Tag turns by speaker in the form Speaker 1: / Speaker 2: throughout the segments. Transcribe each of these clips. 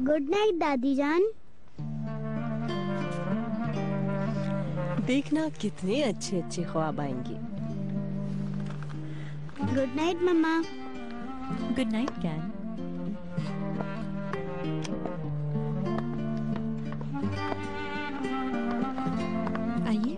Speaker 1: Good night दादी जान।
Speaker 2: देखना कितने अच्छे अच्छे ख्वाब आएंगे।
Speaker 1: Good night mama.
Speaker 3: Good night Ken. आइए।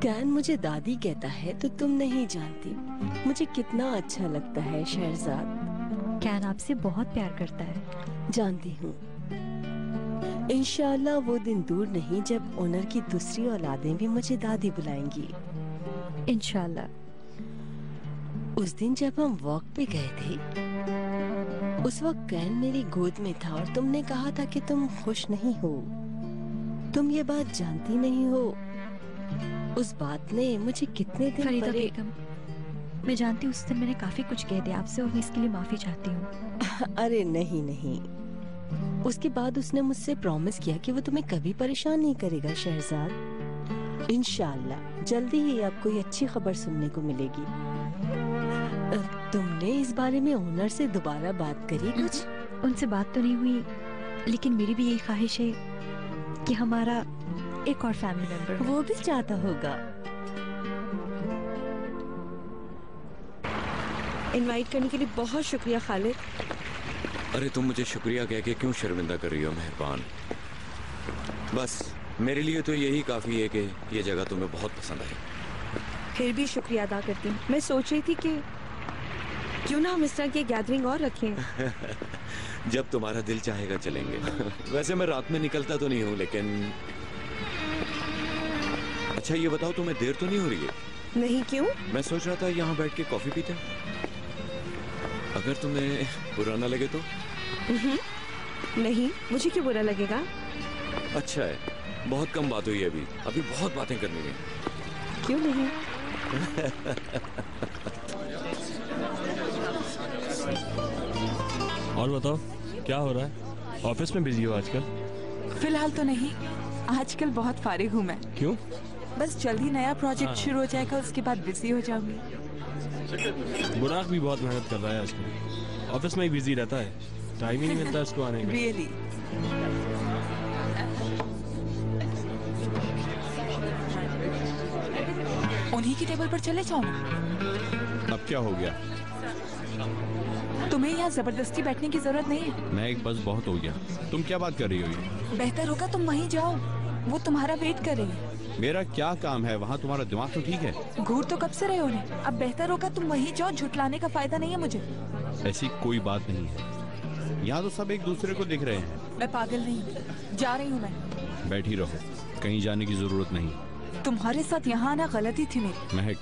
Speaker 2: कैन मुझे दादी कहता है तो तुम नहीं जानती मुझे कितना अच्छा लगता है शहरजाद।
Speaker 3: कैन आपसे बहुत प्यार करता है।
Speaker 2: जानती हूँ। इंशाल्लाह वो दिन दूर नहीं जब ओनर की दूसरी औलादें भी मुझे दादी बुलाएंगी।
Speaker 3: इंशाल्लाह।
Speaker 2: उस दिन जब हम वॉक पे गए थे उस वक्त कैन मेरी गोद में था और तुमने कहा था कि तुम खुश नहीं हो। तुम ये बात जानती नहीं हो। उस बात ने मुझे कितने दिन
Speaker 3: फरीदा बेगम, मैं जानती हूँ उस दिन मैंने काफी कुछ कह दिया आपसे और मैं इसके लिए माफी चाहती हूँ।
Speaker 2: अरे नहीं नहीं। उसके बाद उसने मुझसे प्रॉमिस किया कि वो तुम्हें कभी परेशान नहीं करेगा शहरजाद। इंशाल्लाह जल्दी ही आपको ये अच्छी खबर सुनने को मिलेगी। तुमने इस बारे में ओनर से दोबारा बात करी कुछ?
Speaker 3: उनसे बात तो नहीं हुई लेकिन मेरी भी यही ख्वाहिश है कि हमारा एक और फैमिली मेंबर।
Speaker 2: वो भी चाहता होगा।
Speaker 4: इनवाइट करने के लिए बहुत शुक्रिया खालिद।
Speaker 5: अरे तुम मुझे शुक्रिया कह के क्यों शर्मिंदा कर रही हो मेहरबान। बस मेरे लिए तो यही काफी है कि ये जगह तुम्हें बहुत पसंद आई।
Speaker 4: फिर भी शुक्रिया अदा करती हूँ। मैं सोच रही थी कि क्यों ना हम इस तरह की गैदरिंग और रखें।
Speaker 5: जब तुम्हारा दिल चाहेगा चलेंगे। वैसे मैं रात में निकलता तो नहीं हूँ लेकिन अच्छा ये बताओ तुम्हें देर तो नहीं हो रही है?
Speaker 4: नहीं, क्यों?
Speaker 5: मैं सोच रहा था यहाँ बैठ के कॉफी पीते। अगर तुम्हें बुरा ना लगे तो?
Speaker 4: नहीं, मुझे क्यों बुरा लगेगा।
Speaker 5: अच्छा है, बहुत कम बात हुई है अभी बहुत बातें करनी है।
Speaker 4: क्यों नहीं।
Speaker 6: और बताओ क्या हो रहा है? ऑफिस में बिजी हो आजकल?
Speaker 7: फिलहाल तो नहीं, आजकल बहुत फारिग हूँ मैं।
Speaker 6: क्यों?
Speaker 7: बस जल्दी नया प्रोजेक्ट शुरू हो जाएगा उसके बाद बिजी हो जाऊंगी।
Speaker 6: बुराक भी बहुत मेहनत कर रहा है आजकल, ऑफिस में ही बिजी रहता है, टाइम ही नहीं मिलता इसको आने का।
Speaker 7: रियली? उन्हीं की टेबल पर चले जाओ ना।
Speaker 8: अब क्या हो गया?
Speaker 7: तुम्हें यहाँ जबरदस्ती बैठने की जरूरत नहीं है।
Speaker 8: मैं एक बस बहुत हो गया। तुम क्या बात कर रही हो ये?
Speaker 7: बेहतर होगा तुम वहीं जाओ, वो तुम्हारा वेट कर रही है।
Speaker 8: मेरा क्या काम है वहाँ? तुम्हारा दिमाग तो ठीक है?
Speaker 7: घूर तो कब से रहे उन्हें, अब बेहतर होगा तुम वहीं जाओ, झुटलाने का फायदा नहीं है मुझे।
Speaker 8: ऐसी कोई बात नहीं है, यहाँ तो सब एक दूसरे को दिख रहे हैं।
Speaker 7: मैं पागल नहीं, जा रही हूँ मैं।
Speaker 8: बैठी रहो, कहीं जाने की जरूरत नहीं।
Speaker 7: तुम्हारे साथ यहाँ आना गलती थी मेरी।
Speaker 8: महक,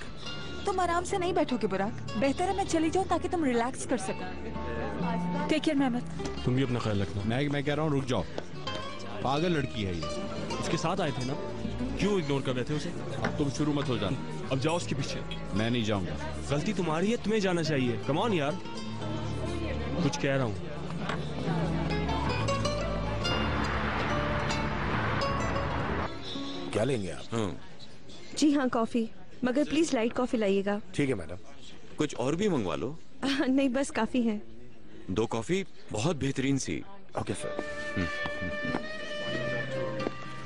Speaker 7: तुम आराम से नहीं बैठोगे बुराक, बेहतर है मैं चली जाऊँ ताकि तुम रिलैक्स कर सको। Take care Mehmet.
Speaker 6: तुम भी अपना ख्याल रखना।
Speaker 8: मैं कह रहा हूँ रुक जाओ, पागल लड़की है ये।
Speaker 6: उसके साथ आए थे ना, क्यों इग्नोर कर रहे थे उसे?
Speaker 8: अब तुम शुरू मत हो जाना।
Speaker 6: अब जाओ उसके पीछे।
Speaker 8: मैं नहीं जाऊंगा।
Speaker 6: गलती तुम्हारी है, तुम्हें जाना चाहिए। कम ऑन यार, कुछ कह रहा हूँ।
Speaker 9: क्या लेंगे आप?
Speaker 4: जी हाँ, कॉफी, मगर प्लीज लाइट कॉफी लाइएगा।
Speaker 9: ठीक है मैडम।
Speaker 5: कुछ और भी मंगवा लो।
Speaker 4: नहीं, बस काफी है।
Speaker 5: 2 कॉफी बहुत बेहतरीन सी।
Speaker 9: Okay sir.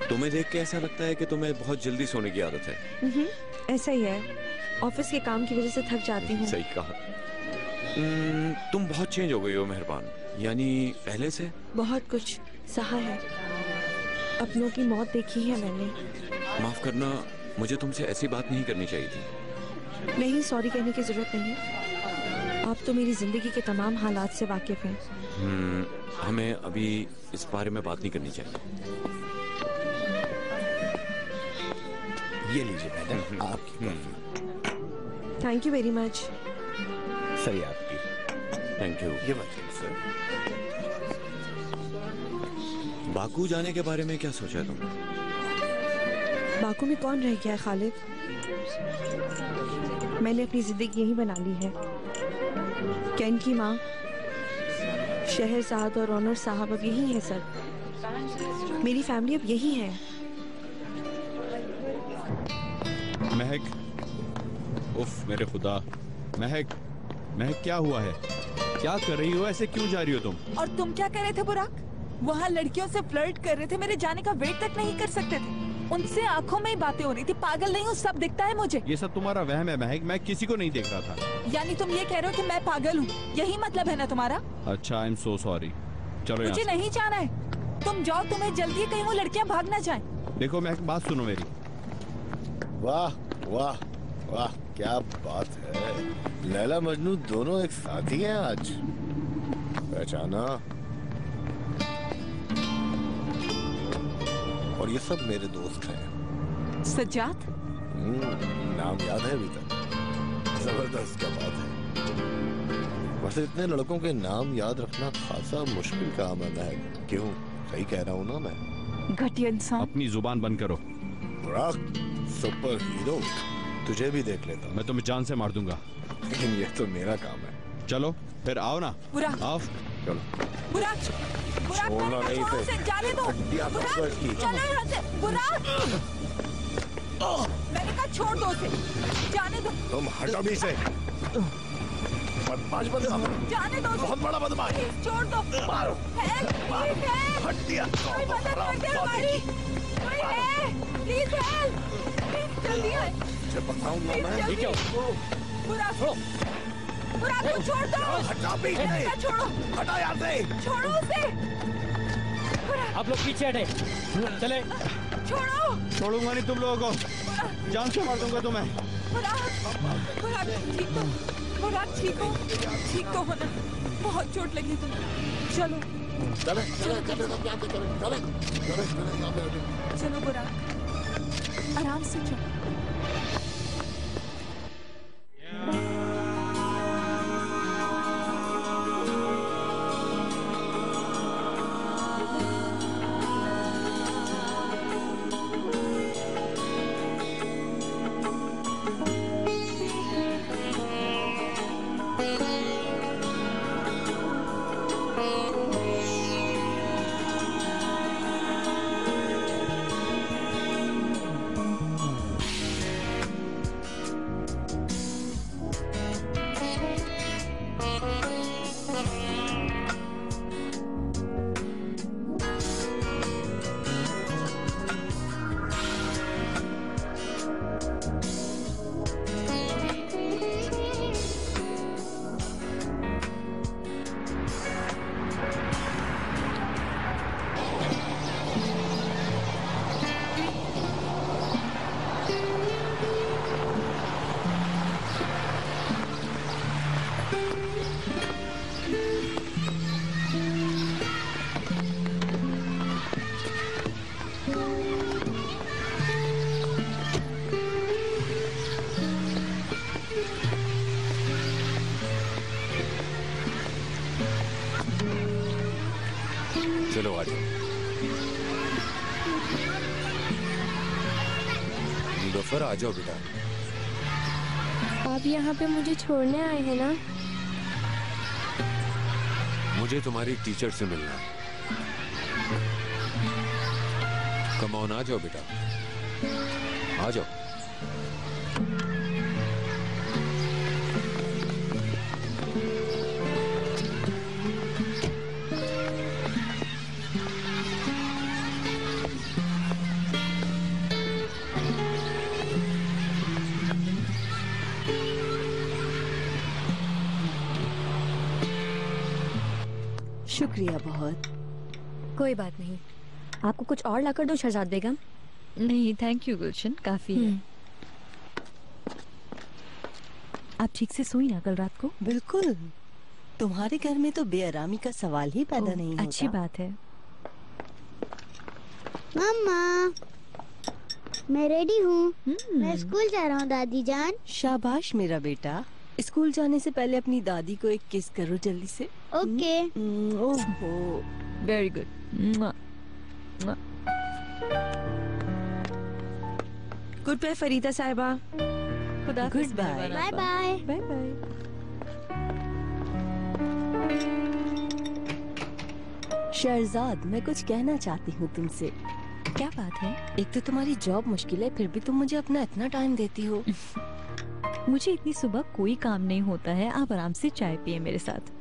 Speaker 5: तुम्हें देख के ऐसा लगता है कि तुम्हें बहुत जल्दी सोने की आदत है।
Speaker 4: ऐसा ही है, ऑफिस के काम की वजह से थक जाती हूँ।
Speaker 5: सही कहा। तुम बहुत चेंज हो गई हो मेहरबान, यानी पहले से।
Speaker 4: बहुत कुछ सहा है, अपनों की मौत देखी है मैंने।
Speaker 5: माफ करना, मुझे तुमसे ऐसी बात नहीं करनी चाहिए थी।
Speaker 4: नहीं, सॉरी कहने की जरूरत नहीं। आप तो मेरी जिंदगी के तमाम हालात से वाकिफ हैं।
Speaker 5: हमें अभी इस बारे में बात नहीं करनी चाहिए।
Speaker 9: ये लीजिए मैडम आपकी coffee.
Speaker 4: Thank you very much.
Speaker 9: सही आपकी।
Speaker 5: Thank you.
Speaker 9: ये वेलकम सर।
Speaker 5: बाकू जाने के बारे में क्या सोचा तुम?
Speaker 4: बाकू में कौन रह गया है खालिद? मैंने अपनी जिंदगी यही बना ली है। कैन की माँ, शहरजाद और ऑनर साहब अब यही है सर। मेरी फैमिली अब यही है।
Speaker 8: महक, उफ मेरे खुदा। महक, महक क्या हुआ है? क्या कर रही हो? ऐसे क्यों जा रही हो तुम?
Speaker 7: और तुम क्या कर रहे थे बुराक? वहाँ लड़कियों से फ्लर्ट कर रहे थे, मेरे जाने का वेट तक नहीं कर सकते थे। उनसे आंखों में ही बातें हो रही थी। पागल नहीं हूँ, सब दिखता है मुझे।
Speaker 8: ये सब तुम्हारा वहम है महक, मैं किसी को नहीं देख रहा था।
Speaker 7: यानी तुम ये कह रहे हो कि मैं पागल हूँ, यही मतलब है ना तुम्हारा?
Speaker 8: अच्छा, आई एम सो सॉरी। चलो
Speaker 7: मुझे नहीं जाना है, तुम जाओ, तुम्हें जल्दी है, कहीं वो लड़कियाँ भाग ना जाएं।
Speaker 8: देखो महक, बात सुनो मेरी।
Speaker 9: वाह वाह वाह, क्या बात है। लैला मजनू दोनों एक साथ ही हैं आज। पहचाना? और ये सब मेरे दोस्त हैं।
Speaker 7: सज्जाद?
Speaker 9: नाम याद है अभी तक? जबरदस्त, क्या बात है। वैसे इतने लड़कों के नाम याद रखना खासा मुश्किल काम है महक। क्यों, सही कह रहा हूँ ना मैं?
Speaker 7: घटिया इंसान।
Speaker 8: अपनी जुबान बंद करो।
Speaker 9: बुराक सुपर हीरो, तुझे भी देख लेता हूँ।
Speaker 8: मैं तुम्हें जान से मार दूंगा।
Speaker 9: लेकिन ये तो मेरा काम है।
Speaker 8: चलो फिर आओ ना।
Speaker 7: बुराक,
Speaker 8: आओ।
Speaker 9: चलो।
Speaker 7: बुराक, बुराक,
Speaker 9: छोड़ना नहीं
Speaker 7: छोड़ो
Speaker 9: तो।
Speaker 7: उसे, जाने दो। बुराक, चलो यहाँ से। बुराक, मैंने कहा छोड़ दो उसे, जाने दो।
Speaker 9: तुम हटो भी से। बदमाश बंदा,
Speaker 7: जाने दो,
Speaker 9: बहुत बड़ा बदमाश।
Speaker 7: छोड़ दो।
Speaker 9: मारो,
Speaker 7: हेल्प,
Speaker 9: हट दिया।
Speaker 7: कोई मदद कर दे हमारी, कोई है, प्लीज हेल्प, जल्दी आए।
Speaker 9: मुझे बताऊंगा मैं।
Speaker 7: ठीक है। बुराक, बुराक को छोड़ दो।
Speaker 9: हटा भी से।
Speaker 7: छोड़ो,
Speaker 9: हटा यहाँ से।
Speaker 7: छोड़ो उसे।
Speaker 10: आप लोग पीछे हटे, चले।
Speaker 7: छोड़ो।
Speaker 8: छोड़ूंगा नहीं तुम लोगों को, जान से मार दूंगा तुम्हें।
Speaker 7: बुराक, बुराक ठीक हो, बुराक ठीक हो, ठीक तो होना। बहुत चोट लगी तुम्हें। चलो
Speaker 9: चले चले चले सब यहाँ पे चले चले चले चले यहाँ पे।
Speaker 7: चलो बुराक, आराम से चलो।
Speaker 5: चलो आ जाओ। मुजफ्फर आ जाओ बेटा।
Speaker 11: आप यहाँ पे मुझे छोड़ने आए हैं ना?
Speaker 5: मुझे तुम्हारी टीचर से मिलना है। कम ऑन, आ जाओ बेटा, आ जाओ।
Speaker 2: शुक्रिया बहुत।
Speaker 3: कोई बात नहीं।
Speaker 4: आपको कुछ और लाकर दो शहजाद बेगम?
Speaker 3: नहीं थैंक यू गुलशन, काफी है। आप ठीक से सोई ना कल रात को?
Speaker 2: बिल्कुल, तुम्हारे घर में तो बेआरामी का सवाल ही पैदा नहीं होता।
Speaker 3: अच्छी बात है।
Speaker 1: मम्मा, मैं रेडी हूँ। मैं स्कूल जा रहा हूँ दादी जान।
Speaker 2: शाबाश मेरा बेटा, स्कूल जाने से पहले अपनी दादी को एक किस करो जल्दी से।
Speaker 1: ओके।
Speaker 2: ओहो,
Speaker 3: very good.
Speaker 4: Goodbye Farida साहिबा।
Speaker 3: खुदा
Speaker 2: goodbye.
Speaker 1: Bye bye.
Speaker 3: Bye bye.
Speaker 2: Shahzad, मैं कुछ कहना चाहती हूँ तुमसे।
Speaker 3: क्या बात है?
Speaker 2: एक तो तुम्हारी जॉब मुश्किल है, फिर भी तुम मुझे अपना इतना टाइम देती हो।
Speaker 3: मुझे इतनी सुबह कोई काम नहीं होता है, आप आराम से चाय पिए मेरे साथ।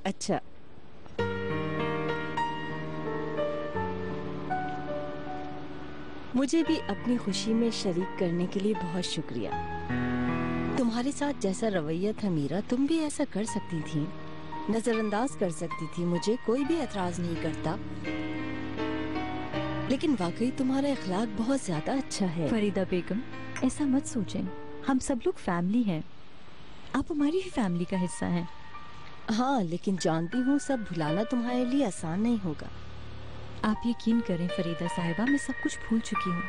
Speaker 2: अच्छा, मुझे भी अपनी खुशी में शरीक करने के लिए बहुत शुक्रिया। तुम्हारे साथ जैसा रवैया था मेरा, तुम भी ऐसा कर सकती थी, नजरअंदाज कर सकती थी मुझे, कोई भी एतराज नहीं करता। लेकिन वाकई तुम्हारा इखलाक बहुत ज्यादा अच्छा है।
Speaker 3: फरीदा बेगम, ऐसा मत सोचें, हम सब लोग फैमिली हैं। आप हमारी ही फैमिली का हिस्सा हैं।
Speaker 2: हाँ, लेकिन जानती हूँ सब भुलाना तुम्हारे लिए आसान नहीं होगा।
Speaker 3: आप यकीन करें फरीदा साहिबा, मैं सब कुछ भूल चुकी हूँ।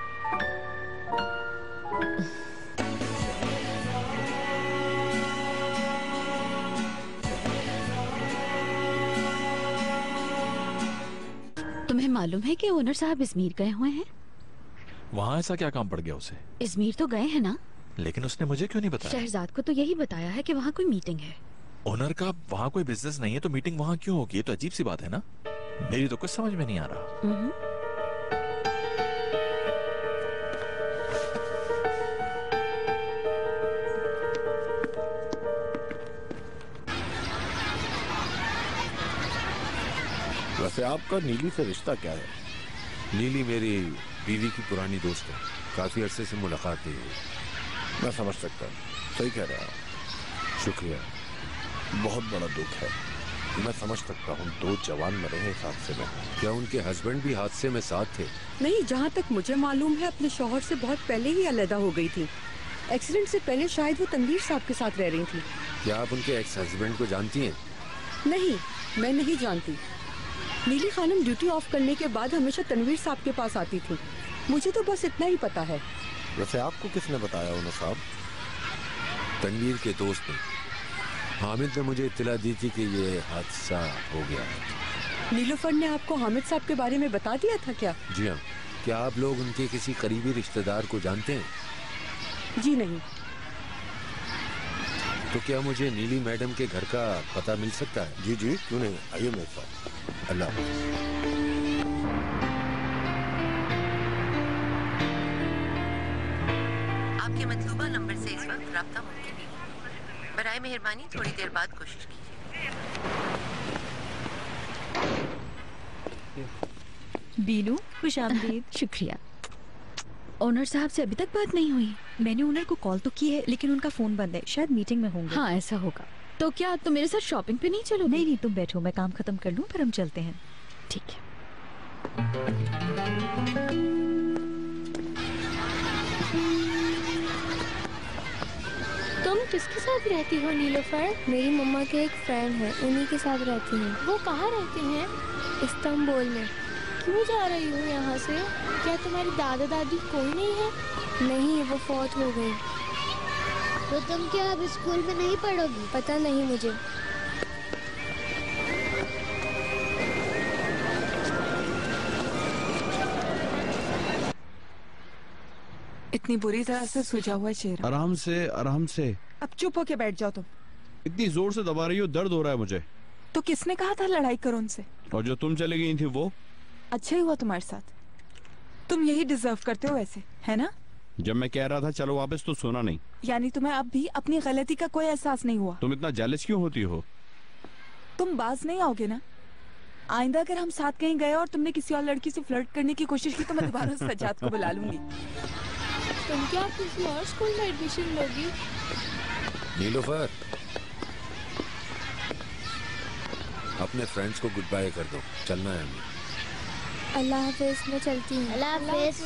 Speaker 12: तुम्हें मालूम है कि ओनर साहब इजमीर गए हुए हैं?
Speaker 13: वहाँ ऐसा क्या काम पड़ गया उसे?
Speaker 12: इजमीर तो गए हैं ना?
Speaker 13: लेकिन उसने मुझे क्यों नहीं बताया?
Speaker 12: शहजाद को तो यही बताया है कि वहाँ कोई मीटिंग है।
Speaker 13: ओनर का वहाँ कोई बिजनेस नहीं है तो मीटिंग वहाँ क्यों होगी? ये तो अजीब सी बात है ना। मेरी तो कुछ समझ में नहीं आ रहा।
Speaker 9: वैसे आपका नीली से रिश्ता क्या है?
Speaker 14: नीली मेरी बीवी की पुरानी दोस्त है, काफी अरसे से मुलाकात नहीं हुई।
Speaker 9: मैं समझ सकता हूँ, सही कह रहे हैं।
Speaker 14: शुक्रिया।
Speaker 9: बहुत बड़ा दुख है, मैं समझ सकता हूँ। 2 जवान मरे हैं इस हादसे में।
Speaker 14: क्या उनके हस्बैंड भी हादसे में साथ थे?
Speaker 15: नहीं, जहाँ तक मुझे मालूम है अपने शौहर से बहुत पहले ही अलहदा हो गई थी। एक्सीडेंट से पहले शायद वो तनवीर साहब के साथ रह रही थी।
Speaker 14: क्या आप उनके एक्स हस्बैंड को जानती हैं?
Speaker 15: नहीं, मैं नहीं जानती। नीली खानम ड्यूटी ऑफ करने के बाद हमेशा तनवीर साहब के पास आती थी। मुझे तो बस इतना ही पता है।
Speaker 9: वैसे आपको किसने बताया ओनर साहब?
Speaker 14: तनवीर के दोस्त ने। हामिद ने मुझे इत्तला दी थी कि ये हादसा हो गया है।
Speaker 15: नीलूफर ने आपको हामिद साहब के बारे में बता दिया था क्या?
Speaker 14: जी हाँ। क्या आप लोग उनके किसी करीबी रिश्तेदार को जानते हैं?
Speaker 15: जी नहीं।
Speaker 14: तो क्या मुझे नीली मैडम के घर का पता मिल सकता है?
Speaker 9: जी जी, क्यों नहीं, आइए मेरे साथ। अल्लाह
Speaker 2: आपके मतलूबा नंबर से इस वक्त राब्ता मुमकिन नहीं। बराए मेहरबानी थोड़ी देर बाद कोशिश कीजिए।
Speaker 3: बीनू, खुशामदीद।
Speaker 12: शुक्रिया। ओनर साहब से अभी तक बात नहीं हुई?
Speaker 3: मैंने ओनर को कॉल तो की है, लेकिन उनका फोन बंद है, शायद मीटिंग में होंगे।
Speaker 12: हाँ, ऐसा होगा। तो क्या तुम मेरे साथ शॉपिंग पे नहीं चलोगे?
Speaker 3: नहीं नहीं, तुम बैठो, मैं काम खत्म कर लूं, फिर हम चलते हैं।
Speaker 12: ठीक है।
Speaker 11: तुम किसके साथ रहती हो नीलोफर? मेरी मम्मा के एक फ्रेंड है, उन्हीं के साथ रहती हैं। वो कहाँ रहती हैं? इस्तांबुल में। क्यों जा रही हो यहाँ से? क्या तुम्हारी दादा दादी कोई नहीं है? नहीं, वो फौत हो गई।
Speaker 1: तो तुम क्या अब स्कूल में नहीं पढ़ोगी?
Speaker 11: पता नहीं मुझे।
Speaker 7: इतनी बुरी तरह से सूजा हुआ चेहरा।
Speaker 8: आराम से, आराम से।
Speaker 7: अब चुप होके बैठ जाओ तुम।
Speaker 8: इतनी जोर से दबा रही हो, दर्द हो रहा है मुझे।
Speaker 7: तो किसने कहा था लड़ाई करो उनसे?
Speaker 8: और जो तुम चली गई थी वो?
Speaker 7: अच्छा ही हुआ तुम्हारे साथ। तुम यही डिजर्व करते हो वैसे, है ना?
Speaker 8: जब मैं कह रहा था चलो वापस तो सुना नहीं।
Speaker 7: यानी तुम्हें अब भी अपनी गलती का कोई एहसास नहीं हुआ?
Speaker 8: तुम इतना जेलस क्यों होती हो?
Speaker 7: तुम बाज नहीं आओगे ना? आइंदा अगर हम साथ कहीं गए और तुमने किसी और लड़की से फ्लर्ट करने की कोशिश की तो मैं दोबारा सज्जाद को बुला लूंगी।
Speaker 11: तुम क्या किसी और स्कूल में एडमिशन लोगी?
Speaker 14: नीलोफर, अपने फ्रेंड्स को गुड बाय कर दो, चलना है हमें।
Speaker 11: अल्लाह हाफिज, मैं चलती हूँ।
Speaker 1: अल्लाह हाफिज।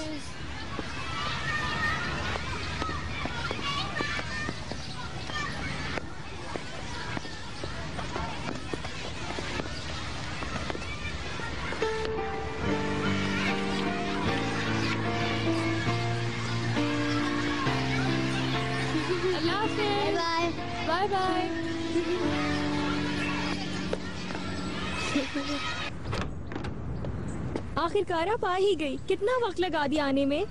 Speaker 11: अल्लाह हाफिज।
Speaker 1: Bye
Speaker 11: bye bye.
Speaker 16: आखिरकार आप आ ही गई। कितना वक्त लगा दिया आने में?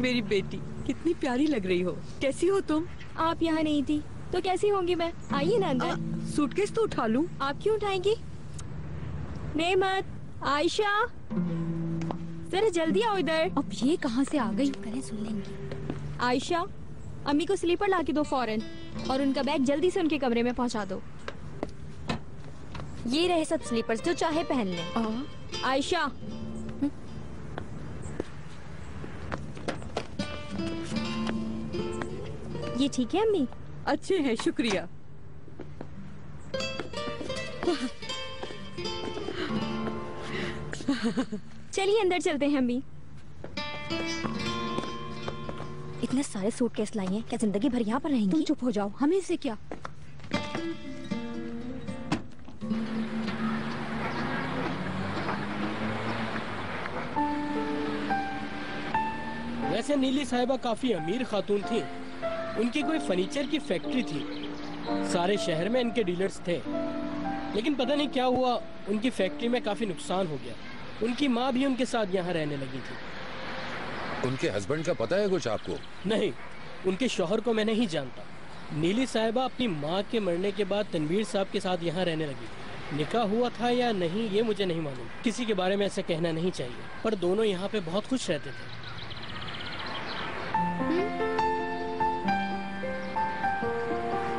Speaker 15: मेरी बेटी, कितनी प्यारी लग रही हो। कैसी हो तुम?
Speaker 16: आप यहाँ नहीं थी तो कैसी होंगी मैं? आइए ना अंदर।
Speaker 15: सूटकेस तो उठा लूं।
Speaker 16: आप क्यों उठाएंगी? नेमत, आयशा, जरा जल्दी आओ इधर।
Speaker 11: अब ये कहाँ से आ गई? करें सुन लेंगे।
Speaker 16: आयशा, अम्मी को स्लीपर ला के दो फौरन, और उनका बैग जल्दी से उनके कमरे में पहुंचा दो। ये रहे सब स्लीपर्स, जो चाहे पहन लें। आयशा, ये ठीक है अम्मी?
Speaker 15: अच्छे हैं, शुक्रिया।
Speaker 16: चलिए अंदर चलते हैं अम्मी। इतने सारे सूटकेस लाई हैं, क्या जिंदगी भर यहाँ पर रहेंगी?
Speaker 11: तुम चुप हो जाओ, हमें से क्या।
Speaker 10: वैसे नीली साहिबा काफी अमीर खातून थी। उनकी कोई फर्नीचर की फैक्ट्री थी। सारे शहर में इनके डीलर्स थे, लेकिन पता नहीं क्या हुआ, उनकी फैक्ट्री में काफी नुकसान हो गया। उनकी माँ भी उनके साथ यहाँ रहने लगी थी।
Speaker 14: उनके हस्बैंड का पता है कुछ आपको?
Speaker 10: नहीं, उनके शौहर को मैं नहीं जानता। नीली साहिबा अपनी माँ के मरने के बाद तनवीर साहब के साथ यहाँ रहने लगी थी। निकाह हुआ था या नहीं ये मुझे नहीं मालूम, किसी के बारे में ऐसा कहना नहीं चाहिए, पर दोनों यहाँ पे बहुत खुश रहते थे।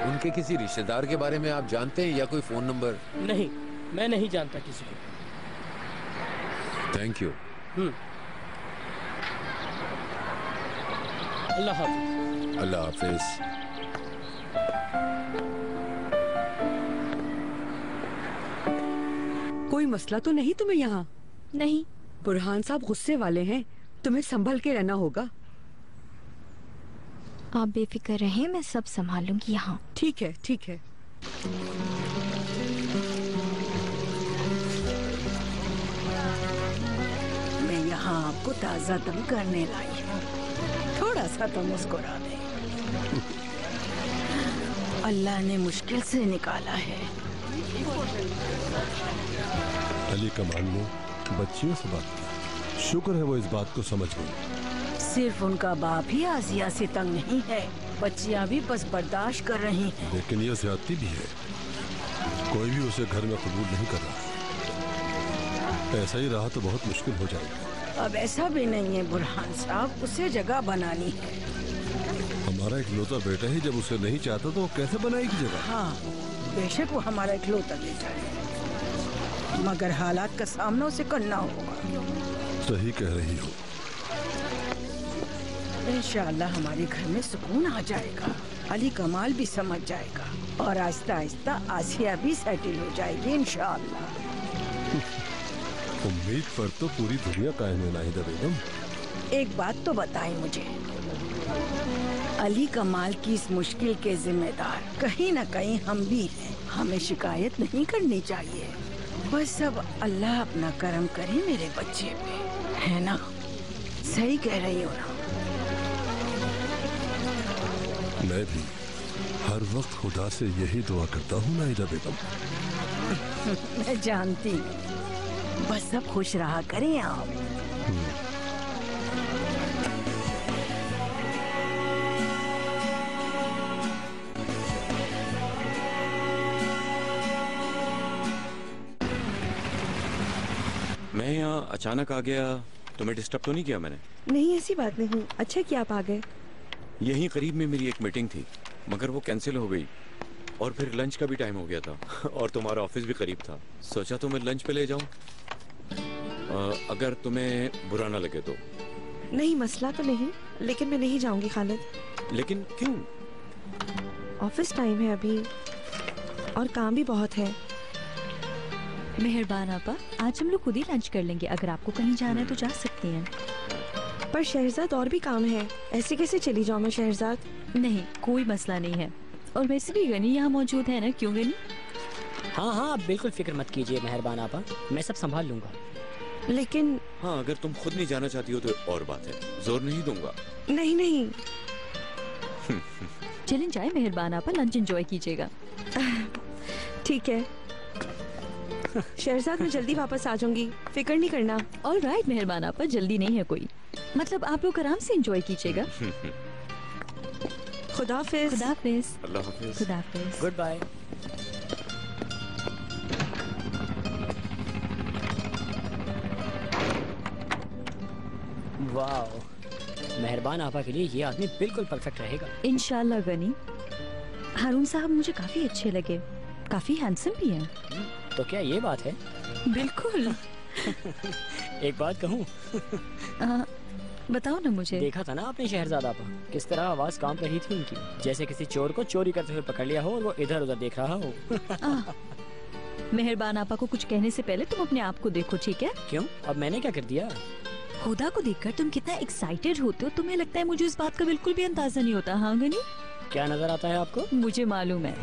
Speaker 14: उनके किसी रिश्तेदार के बारे में आप जानते हैं या कोई फोन नंबर?
Speaker 10: नहीं, मैं नहीं जानता किसी को।
Speaker 14: Thank you.
Speaker 10: अल्लाह हाफिज।
Speaker 14: अल्लाह हाफिज।
Speaker 15: कोई मसला तो नहीं तुम्हें यहाँ?
Speaker 16: नहीं।
Speaker 15: बुरहान साहब गुस्से वाले हैं, तुम्हें संभल के रहना होगा।
Speaker 16: आप बेफिक्र रहें, मैं सब संभाल लूंगी यहाँ।
Speaker 15: ठीक है, ठीक है।
Speaker 17: मैं यहाँ आपको ताजा दम करने लाई हूँ, थोड़ा सा तो मुस्कुरा दे। अल्लाह ने मुश्किल से निकाला है।
Speaker 18: अली कमाल ने बच्चियों से बात की। शुक्र है वो इस बात को समझ गई।
Speaker 17: सिर्फ उनका बाप ही आसिया से तंग नहीं है, बच्चियाँ भी बस बर्दाश्त कर रही हैं।
Speaker 18: लेकिन ये ज्यादती भी है, कोई भी उसे घर में कबूल नहीं कर रहा। ऐसा ही रहा तो बहुत मुश्किल हो जाएगा।
Speaker 17: अब ऐसा भी नहीं है बुरहान साहब, उसे जगह बनानी है।
Speaker 18: हमारा इकलौता बेटा ही जब उसे नहीं चाहता तो वो कैसे बनाएगी जगह?
Speaker 17: हाँ, बेशक वो हमारा इकलौता बेटा है, मगर हालात का सामना उसे करना होगा।
Speaker 18: सही कह रही हो।
Speaker 17: इंशाअल्लाह हमारे घर में सुकून आ जाएगा, अली कमाल भी समझ जाएगा और आहिस्ता आहिस्ता आसिया भी सेटल हो जाएगी इंशाअल्लाह।
Speaker 18: उम्मीद पर तो पूरी दुनिया कायम है नाहिदा बेगम।
Speaker 17: एक बात तो बताएं मुझे, अली कमाल की इस मुश्किल के जिम्मेदार कहीं न कहीं हम भी हैं। हमें शिकायत नहीं करनी चाहिए, बस अब अल्लाह अपना करम करे मेरे बच्चे पे, है ना? सही कह रही हो ना?
Speaker 18: मैं भी हर वक्त खुदा से यही दुआ करता हूँ नाहिदा बेगम।
Speaker 17: मैं जानती हूँ, बस अब खुश रहा करें आप।
Speaker 5: मैं यहाँ अचानक आ गया, तुम्हें डिस्टर्ब तो नहीं किया मैंने?
Speaker 4: नहीं, ऐसी बात नहीं। अच्छा कि आप आ गए।
Speaker 5: यहीं करीब में मेरी एक मीटिंग थी, मगर वो कैंसिल हो गई और फिर लंच का भी टाइम हो गया था और तुम्हारा ऑफिस भी करीब था। सोचा तो मैं लंच पे ले जाऊं, अगर तुम्हें बुरा ना लगे तो।
Speaker 4: नहीं, मसला तो नहीं, लेकिन मैं नहीं जाऊंगी खालिद।
Speaker 5: लेकिन क्यों?
Speaker 4: ऑफिस टाइम है अभी और काम भी बहुत है।
Speaker 3: मेहरबान आपा, आज हम लोग खुद ही लंच कर लेंगे। अगर आपको कहीं जाना है तो जा सकती हैं।
Speaker 4: पर शहरजाद और भी काम है, ऐसे कैसे चली जाऊँ मैं शहरजाद?
Speaker 3: नहीं, कोई मसला नहीं है। और वैसे भी गनी यहाँ मौजूद है ना, क्यों गनी?
Speaker 10: हाँ हाँ, आप बिल्कुल फिक्र मत कीजिए मेहरबान आपा, मैं सब संभाल लूंगा।
Speaker 4: लेकिन
Speaker 5: हाँ, अगर तुम खुद नहीं जाना चाहती हो तो और बात है, जोर नहीं दूंगा।
Speaker 4: नहीं नहीं।
Speaker 3: चलें जाए मेहरबान आपा, लंच एंजॉय कीजिएगा।
Speaker 4: ठीक है शहरजाद, मैं जल्दी वापस आ जाऊंगी, फिक्र नहीं करना।
Speaker 3: ऑल राइट मेहरबान आपा, जल्दी नहीं है कोई, मतलब आप लोग आराम से एंजॉय कीजिएगा।
Speaker 4: खुदा हाफिज।
Speaker 3: खुदा हाफिज।
Speaker 5: अल्लाह हाफिज।
Speaker 3: खुदा हाफिज।
Speaker 10: Good bye.
Speaker 19: वाह, मेहरबान आपा के लिए ये आदमी बिल्कुल परफेक्ट रहेगा।
Speaker 12: इंशाल्लाह गनी। हारून साहब मुझे काफी अच्छे लगे, काफी हैंडसम भी हैं।
Speaker 19: तो क्या ये बात है?
Speaker 12: बिल्कुल।
Speaker 19: एक बात कहूँ?
Speaker 12: बताओ ना मुझे।
Speaker 19: देखा था ना आपने शहरजादा पर किस तरह आवाज काम कर रही थी उनकी, जैसे किसी चोर को चोरी करते हुए पकड़ लिया हो और वो इधर उधर देख रहा हो।
Speaker 12: मेहरबान आपा को कुछ कहने से पहले तुम अपने आप को देखो, ठीक है?
Speaker 19: क्यों? अब मैंने क्या कर दिया?
Speaker 12: खुदा को देखकर तुम कितना एक्साइटेड होते हो, तुम्हें लगता है मुझे इस बात का बिल्कुल भी अंदाजा नहीं होता। हाँ गनी?
Speaker 19: क्या नजर आता है आपको?
Speaker 12: मुझे मालूम है।